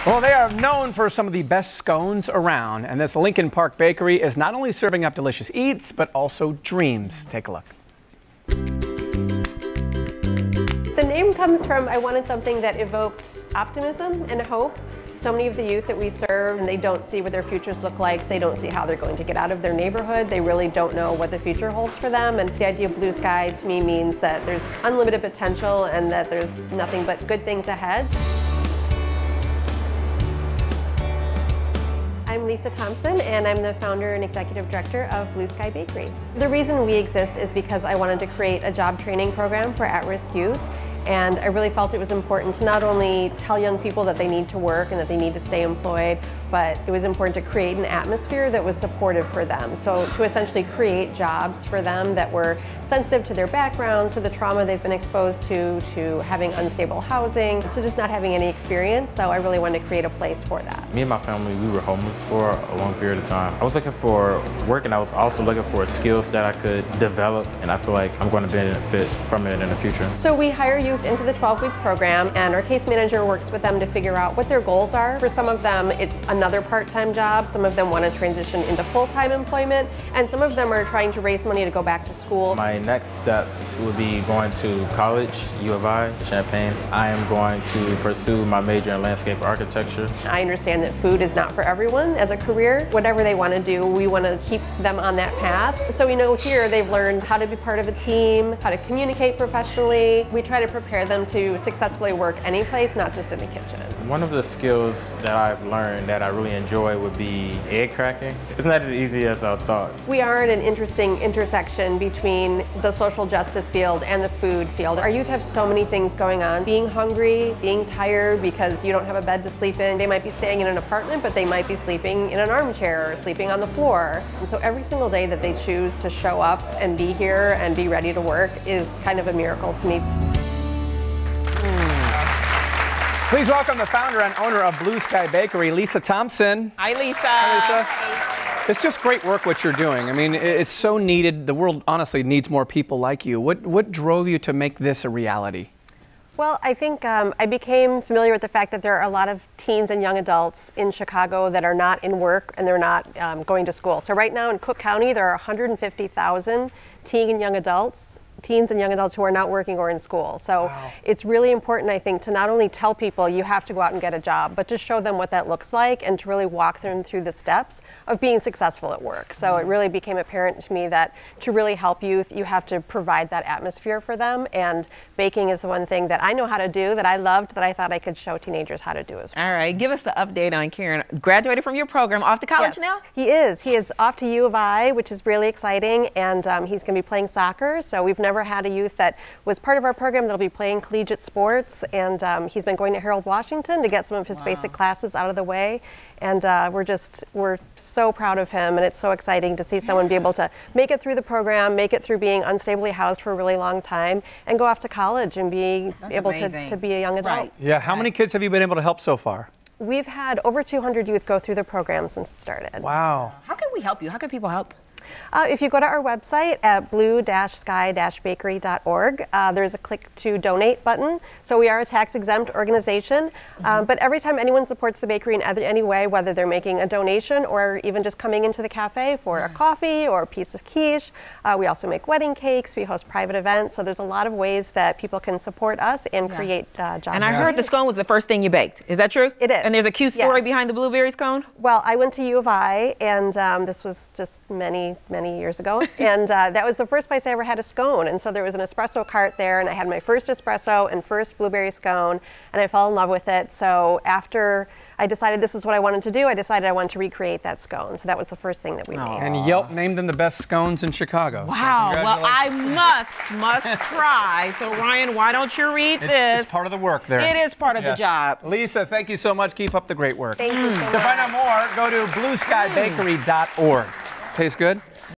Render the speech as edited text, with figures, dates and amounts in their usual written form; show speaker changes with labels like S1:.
S1: Well, they are known for some of the best scones around, and this Lincoln Park bakery is not only serving up delicious eats, but also dreams. Take a look.
S2: The name comes from I wanted something that evoked optimism and hope. So many of the youth that we serve, and they don't see what their futures look like. They don't see how they're going to get out of their neighborhood. They really don't know what the future holds for them. And the idea of blue sky to me means that there's unlimited potential and that there's nothing but good things ahead. I'm Lisa Thompson, and I'm the founder and executive director of Blue Sky Bakery. The reason we exist is because I wanted to create a job training program for at-risk youth. And I really felt it was important to not only tell young people that they need to work and that they need to stay employed, but it was important to create an atmosphere that was supportive for them. So to essentially create jobs for them that were sensitive to their background, to the trauma they've been exposed to having unstable housing, to just not having any experience. So I really wanted to create a place for that.
S3: Me and my family, we were homeless for a long period of time. I was looking for work, and I was also looking for skills that I could develop, and I feel like I'm going to benefit from it in the future.
S2: So we hire youth into the 12-week program, and our case manager works with them to figure out what their goals are. For some of them, it's another part-time job. Some of them want to transition into full-time employment, and some of them are trying to raise money to go back to school.
S3: My next steps would be going to college, U of I, Champaign. I am going to pursue my major in landscape architecture.
S2: I understand that food is not for everyone as a career. Whatever they want to do, we want to keep them on that path. So we know here they've learned how to be part of a team, how to communicate professionally. We try to prepare them to successfully work any place, not just in the kitchen.
S3: One of the skills that I've learned that I really enjoy would be egg cracking. It's not as easy as I thought.
S2: We are at an interesting intersection between the social justice field and the food field. Our youth have so many things going on. Being hungry, being tired because you don't have a bed to sleep in. They might be staying in an apartment, but they might be sleeping in an armchair or sleeping on the floor. And so every single day that they choose to show up and be here and be ready to work is kind of a miracle to me.
S1: Please welcome the founder and owner of Blue Sky Bakery, Lisa Thompson.
S4: Hi, Lisa.
S1: Hi, Lisa. It's just great work what you're doing. I mean, it's so needed. The world honestly needs more people like you. What drove you to make this a reality?
S2: Well, I think I became familiar with the fact that there are a lot of teens and young adults in Chicago that are not in work and they're not going to school. So right now in Cook County, there are 150,000 teens and young adults who are not working or in school. So wow. It's really important, I think, to not only tell people you have to go out and get a job, but to show them what that looks like and to really walk them through the steps of being successful at work. So it really became apparent to me that to really help youth, you have to provide that atmosphere for them. And baking is the one thing that I know how to do, that I loved, that I thought I could show teenagers how to do as well.
S4: All right, give us the update on Kieran. Graduated from your program, off to college now?
S2: He is. He is off to U of I, which is really exciting, and he's going to be playing soccer. So we've never had a youth that was part of our program that'll be playing collegiate sports, and he's been going to Harold Washington to get some of his basic classes out of the way, and we're so proud of him, and it's so exciting to see someone be able to make it through the program, make it through being unstably housed for a really long time, and go off to college and be able to be a young adult.
S4: Right.
S1: Yeah, how many kids have you been able to help so far?
S2: We've had over 200 youth go through the program since it started.
S1: Wow.
S4: How can we help you? How can people help?
S2: If you go to our website at blue-sky-bakery.org, there's a click to donate button. So we are a tax-exempt organization, but every time anyone supports the bakery in any way, whether they're making a donation or even just coming into the cafe for a coffee or a piece of quiche, we also make wedding cakes, we host private events, so there's a lot of ways that people can support us and create jobs.
S4: And I heard the scone was the first thing you baked. Is that true?
S2: It is.
S4: And there's a cute story behind the blueberry scone?
S2: Well, I went to U of I, and this was just many years ago, and that was the first place I ever had a scone, and so there was an espresso cart there, and I had my first espresso and first blueberry scone, and I fell in love with it. So after I decided this is what I wanted to do, I decided I wanted to recreate that scone, so that was the first thing that we made.
S1: And Yelp named them the best scones in Chicago.
S4: Wow,
S1: so
S4: well I must try. So Ryan, why don't you read this?
S1: It's part of the work there.
S4: It is part of the job.
S1: Lisa, thank you so much. Keep up the great work.
S2: Thank you so much.
S1: To find out more, go to blueskybakery.org. Tastes good?